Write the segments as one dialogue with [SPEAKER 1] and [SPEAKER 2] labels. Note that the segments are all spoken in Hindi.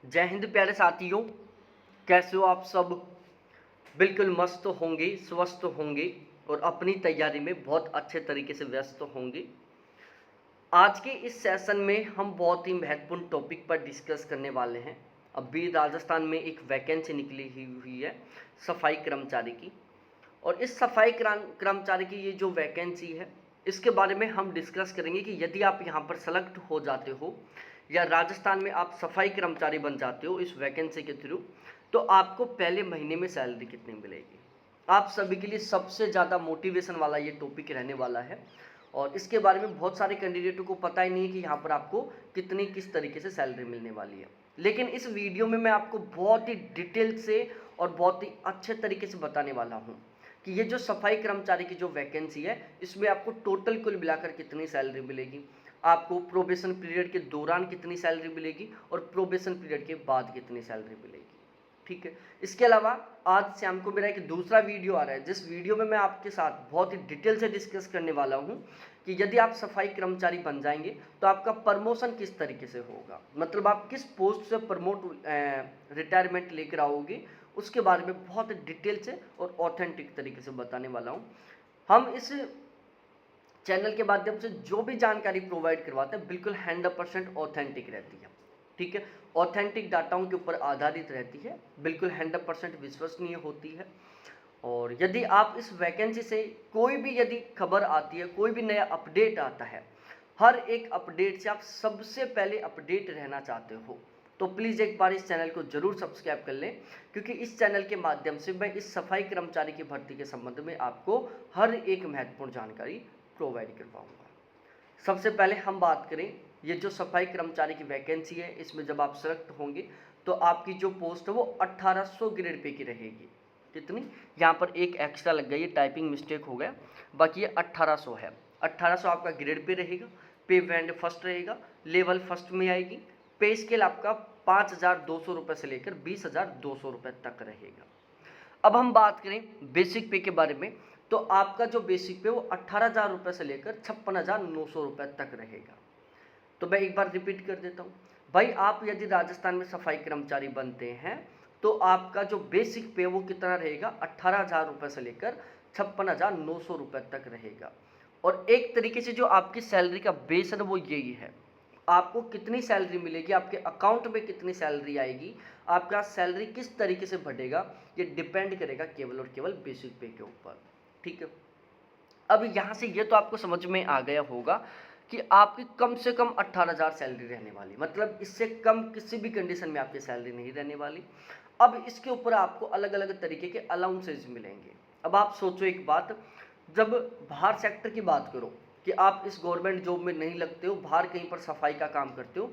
[SPEAKER 1] जय हिंद प्यारे साथियों, कैसे हो आप सब। बिल्कुल मस्त होंगे, स्वस्थ होंगे और अपनी तैयारी में बहुत अच्छे तरीके से व्यस्त होंगे। आज के इस सेशन में हम बहुत ही महत्वपूर्ण टॉपिक पर डिस्कस करने वाले हैं। अभी राजस्थान में एक वैकेंसी निकली हुई है सफाई कर्मचारी की, और इस सफाई कर्मचारी की ये जो वैकेंसी है, इसके बारे में हम डिस्कस करेंगे कि यदि आप यहाँ पर सेलेक्ट हो जाते हो या राजस्थान में आप सफाई कर्मचारी बन जाते हो इस वैकेंसी के थ्रू, तो आपको पहले महीने में सैलरी कितनी मिलेगी। आप सभी के लिए सबसे ज़्यादा मोटिवेशन वाला ये टॉपिक रहने वाला है, और इसके बारे में बहुत सारे कैंडिडेटों को पता ही नहीं है कि यहाँ पर आपको कितनी किस तरीके से सैलरी मिलने वाली है। लेकिन इस वीडियो में मैं आपको बहुत ही डिटेल से और बहुत ही अच्छे तरीके से बताने वाला हूँ कि ये जो सफाई कर्मचारी की जो वैकेंसी है, इसमें आपको टोटल कुल मिलाकर कितनी सैलरी मिलेगी, आपको प्रोबेशन पीरियड के दौरान कितनी सैलरी मिलेगी और प्रोबेशन पीरियड के बाद कितनी सैलरी मिलेगी। ठीक है। इसके अलावा आज शाम को मेरा एक दूसरा वीडियो आ रहा है, जिस वीडियो में मैं आपके साथ बहुत ही डिटेल से डिस्कस करने वाला हूँ कि यदि आप सफाई कर्मचारी बन जाएंगे तो आपका प्रमोशन किस तरीके से होगा, मतलब आप किस पोस्ट से रिटायरमेंट लेकर आओगे, उसके बारे में बहुत डिटेल से और ऑथेंटिक तरीके से बताने वाला हूँ। हम इस चैनल के माध्यम से जो भी जानकारी प्रोवाइड करवाते हैं बिल्कुल 100% ऑथेंटिक रहती है। ठीक है, ऑथेंटिक डाटाओं के ऊपर आधारित रहती है, बिल्कुल 100% विश्वसनीय होती है। और यदि आप इस वैकेंसी से कोई भी यदि खबर आती है, कोई भी नया अपडेट आता है, हर एक अपडेट से आप सबसे पहले अपडेट रहना चाहते हो, तो प्लीज़ एक बार इस चैनल को जरूर सब्सक्राइब कर लें, क्योंकि इस चैनल के माध्यम से मैं इस सफाई कर्मचारी की भर्ती के संबंध में आपको हर एक महत्वपूर्ण जानकारी प्रोवाइड करवाऊंगा। सबसे पहले हम बात करें, ये जो सफाई कर्मचारी की वैकेंसी है, इसमें जब आप सेलेक्ट होंगे तो आपकी जो पोस्ट है वो 1800 ग्रेड पे की रहेगी। कितनी, यहाँ पर एक एक्स्ट्रा लग गई है, टाइपिंग मिस्टेक हो गया, बाकी ये 1800 है। 1800 आपका ग्रेड पे रहेगा, पे बैंड फर्स्ट रहेगा, लेवल फर्स्ट में आएगी। पे स्केल आपका 5200 रुपये से लेकर 20200 रुपये तक रहेगा। अब हम बात करें बेसिक पे के बारे में, तो आपका जो बेसिक पे वो 18,000 रुपये से लेकर 56,900 रुपये तक रहेगा। तो मैं एक बार रिपीट कर देता हूँ भाई, आप यदि राजस्थान में सफाई कर्मचारी बनते हैं तो आपका जो बेसिक पे वो कितना रहेगा, 18,000 रुपये से लेकर 56,900 रुपये तक रहेगा। और एक तरीके से जो आपकी सैलरी का बेस है वो यही है, आपको कितनी सैलरी मिलेगी, आपके अकाउंट में कितनी सैलरी आएगी, आपका सैलरी किस तरीके से बढ़ेगा, ये डिपेंड करेगा केवल और केवल बेसिक पे के ऊपर। ठीक है, अब यहाँ से ये तो आपको समझ में आ गया होगा कि आपकी कम से कम 18,000 सैलरी रहने वाली, मतलब इससे कम किसी भी कंडीशन में आपकी सैलरी नहीं रहने वाली। अब इसके ऊपर आपको अलग अलग तरीके के अलाउंसेज मिलेंगे। अब आप सोचो एक बात, जब बाहर सेक्टर की बात करो कि आप इस गवर्नमेंट जॉब में नहीं लगते हो, बाहर कहीं पर सफाई का काम करते हो,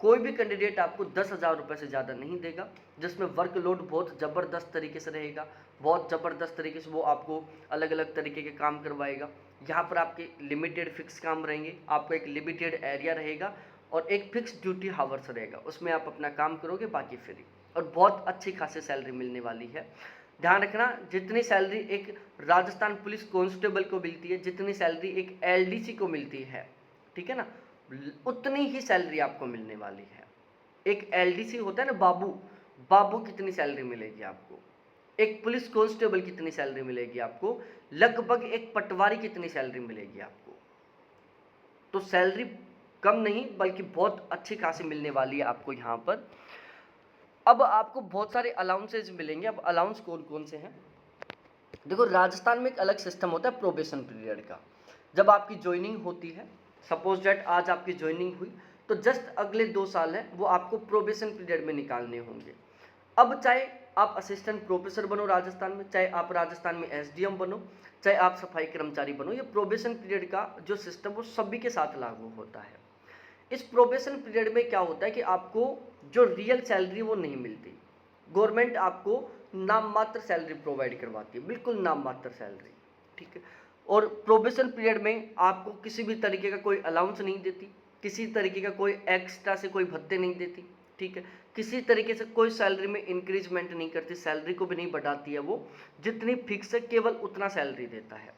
[SPEAKER 1] कोई भी कैंडिडेट आपको 10,000 रुपये से ज़्यादा नहीं देगा, जिसमें वर्कलोड बहुत ज़बरदस्त तरीके से रहेगा, बहुत ज़बरदस्त तरीके से वो आपको अलग अलग तरीके के काम करवाएगा। यहाँ पर आपके लिमिटेड फिक्स काम रहेंगे, आपको एक लिमिटेड एरिया रहेगा और एक फिक्स ड्यूटी हावर्स रहेगा, उसमें आप अपना काम करोगे, बाकी फ्री, और बहुत अच्छी खासी सैलरी मिलने वाली है। ध्यान रखना, जितनी सैलरी एक राजस्थान पुलिस कांस्टेबल को मिलती है, जितनी सैलरी एक एलडीसी को मिलती है, ठीक है ना, उतनी ही सैलरी आपको मिलने वाली है। एक एलडीसी होता है ना, बाबू, बाबू कितनी सैलरी मिलेगी आपको, एक पुलिस कांस्टेबल कितनी सैलरी मिलेगी आपको, लगभग एक पटवारी कितनी सैलरी मिलेगी आपको। तो सैलरी कम नहीं बल्कि बहुत अच्छी खासी मिलने वाली है आपको यहाँ पर। अब आपको बहुत सारे अलाउंसेज मिलेंगे। अब अलाउंस कौन कौन से हैं, देखो राजस्थान में एक अलग सिस्टम होता है प्रोबेशन पीरियड का। जब आपकी ज्वाइनिंग होती है, सपोज डेट आज आपकी ज्वाइनिंग हुई, तो जस्ट अगले 2 साल है वो आपको प्रोबेशन पीरियड में निकालने होंगे। अब चाहे आप असिस्टेंट प्रोफेसर बनो राजस्थान में, चाहे आप राजस्थान में एसडीएम बनो, चाहे आप सफाई कर्मचारी बनो, ये प्रोबेशन पीरियड का जो सिस्टम वो सभी के साथ लागू होता है। इस प्रोबेशन पीरियड में क्या होता है कि आपको जो रियल सैलरी वो नहीं मिलती, गवर्नमेंट आपको नाम मात्र सैलरी प्रोवाइड करवाती है, बिल्कुल नाम मात्र सैलरी। ठीक है, और प्रोबेशन पीरियड में आपको किसी भी तरीके का कोई अलाउंस नहीं देती, किसी तरीके का कोई एक्स्ट्रा से कोई भत्ते नहीं देती। ठीक है, किसी तरीके से कोई सैलरी में इंक्रीजमेंट नहीं करती, सैलरी को भी नहीं बढ़ाती है, वो जितनी फिक्स है केवल उतना सैलरी देता है।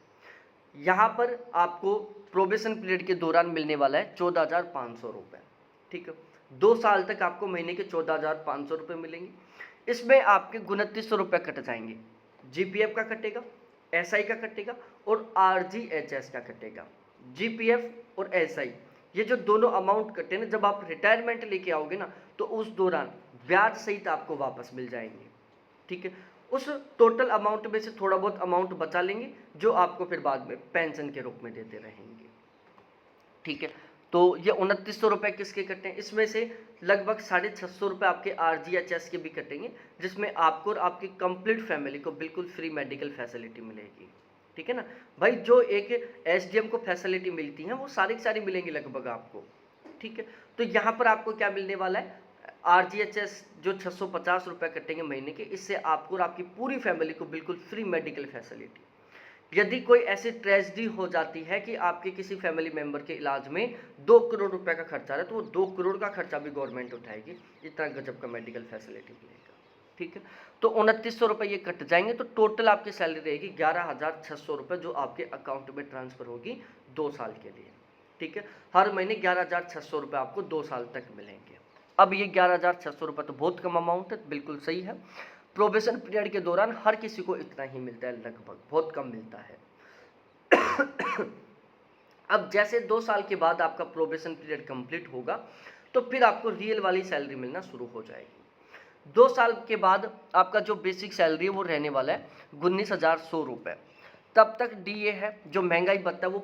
[SPEAKER 1] यहाँ पर आपको प्रोबेशन पीरियड के दौरान मिलने वाला है 14,500 रुपये। ठीक है, 2 साल तक आपको महीने के 14,500 रुपये मिलेंगे। इसमें आपके 2900 रुपये कट जाएंगे। जीपीएफ का कटेगा, एसआई का कटेगा और आरजीएचएस का कटेगा। जीपीएफ और एसआई ये जो दोनों अमाउंट कटे ना, जब आप रिटायरमेंट लेके आओगे ना, तो उस दौरान ब्याज सहित आपको वापस मिल जाएंगे। ठीक है, उस टोटल अमाउंट में से थोड़ा बहुत अमाउंट बचा लेंगे, जो आपको फिर बाद में पेंशन के रूप में देते रहेंगे। ठीक है, तो ये 2900 रुपये किसके कटे हैं? इसमें से लगभग 650 रुपये आपके आरजीएचएस के भी कटेंगे, जिसमें आपको और आपकी कंप्लीट फैमिली को बिल्कुल फ्री मेडिकल फैसिलिटी मिलेगी। ठीक है ना भाई, जो एक एसडीएम को फैसिलिटी मिलती है वो सारी की सारी मिलेंगी लगभग आपको। ठीक है, तो यहाँ पर आपको क्या मिलने वाला है? आरजीएचएस जो 650 रुपये कटेंगे महीने के, इससे आपको और आपकी पूरी फैमिली को बिल्कुल फ्री मेडिकल फैसिलिटी। यदि कोई ऐसी ट्रेजेडी हो जाती है कि आपके किसी फैमिली मेंबर के इलाज में 2 करोड़ रुपए का खर्चा आ रहा है, तो वो 2 करोड़ का खर्चा भी गवर्नमेंट उठाएगी। इतना गजब का मेडिकल फैसिलिटी मिलेगा। ठीक है, तो 2900 रुपये ये कट जाएंगे, तो टोटल आपकी सैलरी रहेगी 11,600 रुपये, जो आपके अकाउंट में ट्रांसफर होगी 2 साल के लिए। ठीक है, हर महीने 11,600 रुपये आपको 2 साल तक मिलेंगे। अब ये 11,600 रुपये तो बहुत कम अमाउंट है, बिल्कुल सही है। प्रोबेशन पीरियड के दौरान हर किसी को इतना ही मिलता है, लगभग बहुत कम मिलता है। अब जैसे 2 साल के बाद आपका प्रोबेशन पीरियड कंप्लीट होगा, तो फिर आपको रियल वाली सैलरी मिलना शुरू हो जाएगी। 2 साल के बाद आपका जो बेसिक सैलरी है वो रहने वाला है 19,100 रुपये। तब तक डीए है, जो महंगाई भत्ता है वो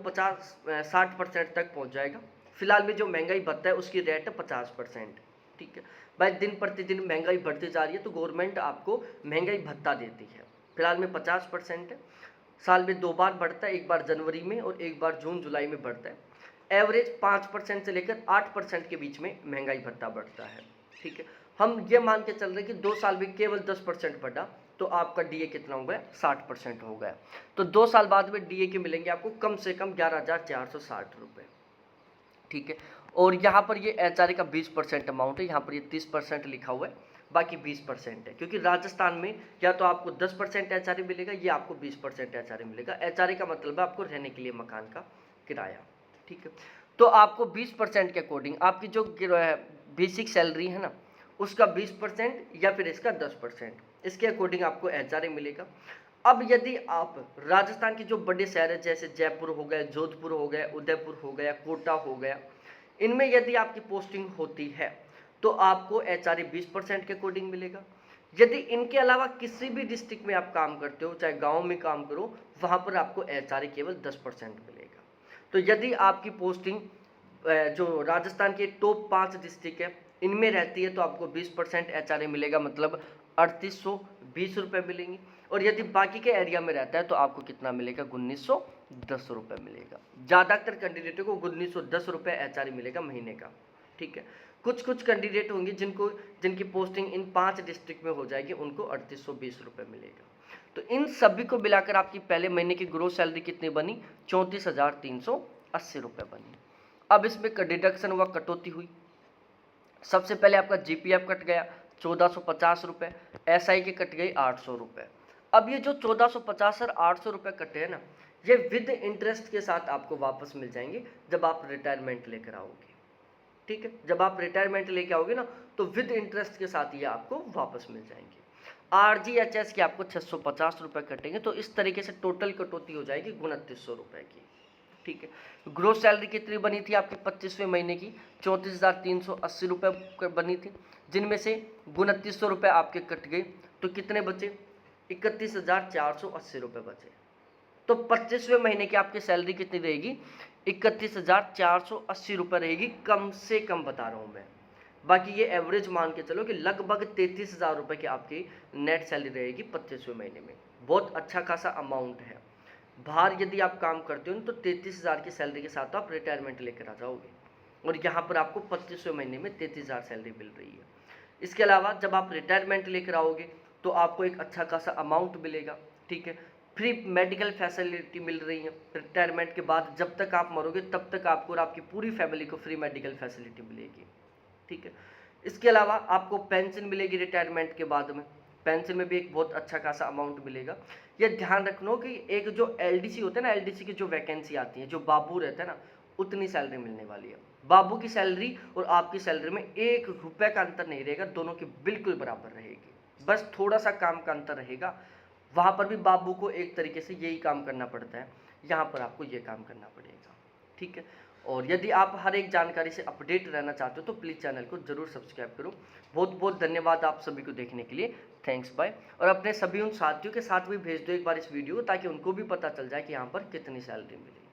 [SPEAKER 1] 60% तक पहुंच जाएगा। फिलहाल में जो महंगाई भत्ता है उसकी रेट है 50%। ठीक है भाई, दिन प्रतिदिन महंगाई बढ़ती जा रही है, तो गवर्नमेंट आपको महंगाई भत्ता देती है। फिलहाल में 50% है। साल में 2 बार बढ़ता है, एक बार जनवरी में और एक बार जून जुलाई में बढ़ता है। एवरेज 5% से लेकर 8% के बीच में महंगाई भत्ता बढ़ता है। ठीक है, हम ये मान के चल रहे हैं कि 2 साल में केवल 10% बढ़ा, तो आपका डीए कितना हो गया? 60% हो गया। तो 2 साल बाद में डीए के मिलेंगे आपको कम से कम 11,460 रुपये। ठीक है, और यहाँ पर ये एचआरए का 20% अमाउंट है, यहाँ पर ये 30% लिखा हुआ है, बाकी 20% है, क्योंकि राजस्थान में या तो आपको 10% एचआरए मिलेगा या आपको 20% एचआरए मिलेगा। एचआरए का मतलब है आपको रहने के लिए मकान का किराया। ठीक है, तो आपको 20% के अकॉर्डिंग आपकी जो बेसिक सैलरी है ना, उसका 20% या फिर इसका 10%, इसके अकॉर्डिंग आपको एचआरए मिलेगा। अब यदि आप राजस्थान के जो बड़े शहर है, जैसे जयपुर हो गया, जोधपुर हो गया, उदयपुर हो गया, कोटा हो गया, इनमें यदि आपकी पोस्टिंग होती है तो आपको एचआरए 20% के अकॉर्डिंग मिलेगा। यदि इनके अलावा किसी भी डिस्ट्रिक्ट में आप काम करते हो, चाहे गांव में काम करो, वहां पर आपको एचआरए केवल 10% मिलेगा। तो यदि आपकी पोस्टिंग जो राजस्थान के टॉप 5 डिस्ट्रिक्ट है इनमें रहती है, तो आपको 20% एचआरए मिलेगा, मतलब 3820 रुपये मिलेंगे। और यदि बाकी के एरिया में रहता है तो आपको कितना मिलेगा? 1910 रुपये मिलेगा। ज़्यादातर कैंडिडेटों को 1910 रुपये एचआरए मिलेगा महीने का। ठीक है, कुछ कैंडिडेट होंगे जिनकी पोस्टिंग इन 5 डिस्ट्रिक्ट में हो जाएगी, उनको 3820 रुपये मिलेगा। तो इन सभी को मिलाकर आपकी पहले महीने की ग्रोस सैलरी कितनी बनी? 34,380 रुपये बनी। अब इसमें डिडक्शन हुआ, कटौती हुई। सबसे पहले आपका जीपीएफ कट गया 1450 रुपये, एसआई के कट गई 800 रुपये। अब ये जो 1450 और 800 रुपये कटे हैं ना, ये विद इंटरेस्ट के साथ आपको वापस मिल जाएंगे जब आप रिटायरमेंट लेकर आओगे। ठीक है, जब आप रिटायरमेंट लेके आओगे ना, तो विद इंटरेस्ट के साथ ये आपको वापस मिल जाएंगे। आरजीएचएस के आपको 650 रुपये कटेंगे, तो इस तरीके से टोटल कटौती हो जाएगी 2900 रुपये की। ठीक है, ग्रोस सैलरी कितनी बनी थी आपके 25वें महीने की? 34,380 रुपये बनी थी, जिनमें से 2900 रुपये आपके कट गए, तो कितने बचे? 31,480 रुपये बचे। तो 25वें महीने की आपकी सैलरी कितनी रहेगी? 31,480 रुपये रहेगी, कम से कम बता रहा हूँ मैं। बाकी ये एवरेज मान के चलो कि लगभग 33,000 रुपये की आपकी नेट सैलरी रहेगी 25वें महीने में। बहुत अच्छा खासा अमाउंट है। बाहर यदि आप काम करते हो तो 33,000 की सैलरी के साथ आप रिटायरमेंट लेकर आ जाओगे, और यहाँ पर आपको 25वें महीने में 33,000 सैलरी मिल रही है। इसके अलावा जब आप रिटायरमेंट लेकर आओगे तो आपको एक अच्छा खासा अमाउंट मिलेगा। ठीक है, फ्री मेडिकल फैसिलिटी मिल रही है। रिटायरमेंट के बाद जब तक आप मरोगे तब तक आपको और आपकी पूरी फैमिली को फ्री मेडिकल फैसिलिटी मिलेगी। ठीक है, इसके अलावा आपको पेंशन मिलेगी रिटायरमेंट के बाद में। पेंशन में भी एक बहुत अच्छा खासा अमाउंट मिलेगा। ये ध्यान रखना कि एक जो एलडीसी होता है ना, एलडीसी की जो वैकेंसी आती है, जो बाबू रहता है ना, उतनी सैलरी मिलने वाली है। बाबू की सैलरी और आपकी सैलरी में 1 रुपये का अंतर नहीं रहेगा, दोनों की बिल्कुल बराबर रहेगी। बस थोड़ा सा काम का अंतर रहेगा, वहाँ पर भी बाबू को एक तरीके से यही काम करना पड़ता है, यहाँ पर आपको ये काम करना पड़ेगा, ठीक है। और यदि आप हर एक जानकारी से अपडेट रहना चाहते हो तो प्लीज़ चैनल को ज़रूर सब्सक्राइब करो। बहुत बहुत धन्यवाद आप सभी को देखने के लिए, थैंक्स बाय। और अपने सभी उन साथियों के साथ भी भेज दो एक बार इस वीडियो, ताकि उनको भी पता चल जाए कि यहाँ पर कितनी सैलरी मिली।